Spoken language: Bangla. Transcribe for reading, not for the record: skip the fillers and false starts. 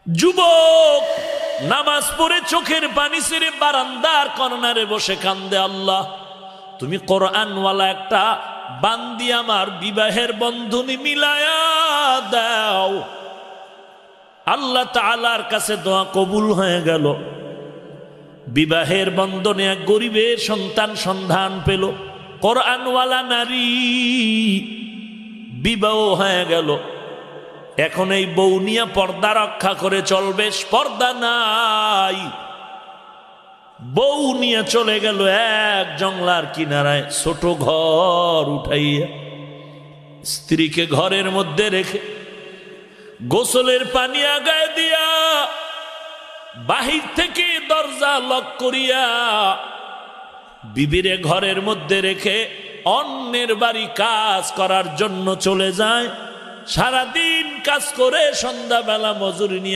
যুবক নামাজ পড়ে চোখের পানি ছেড়ে বারান্দার কর্নারে বসে কান্দে, আল্লাহ তুমি কোরআনওয়ালা একটা বান্দি আমার বিবাহের বন্ধনী মিলায়া দাও। আল্লাহ তাআলার কাছে দোয়া কবুল হয়ে গেল। বিবাহের বন্ধনে এক গরিবের সন্তান সন্ধান পেল, কোরআনওয়ালা নারী, বিবাহ হয়ে গেল। এখন এই বউ নিয়ে পর্দা রক্ষা করে চলবে, পর্দা নাই। বউ নিয়ে চলে গেল এক জংলার কিনারায়, ছোট ঘর উঠাইয়া স্ত্রীকে ঘরের মধ্যে রেখে গোসলের পানি আগায় দিয়া বাহির থেকে দরজা লক করিয়া বিবিরে ঘরের মধ্যে রেখে অন্যের বাড়ি কাজ করার জন্য চলে যায়। সারাদিন কাজ করে সন্ধ্যাবেলা মজুরি নিয়ে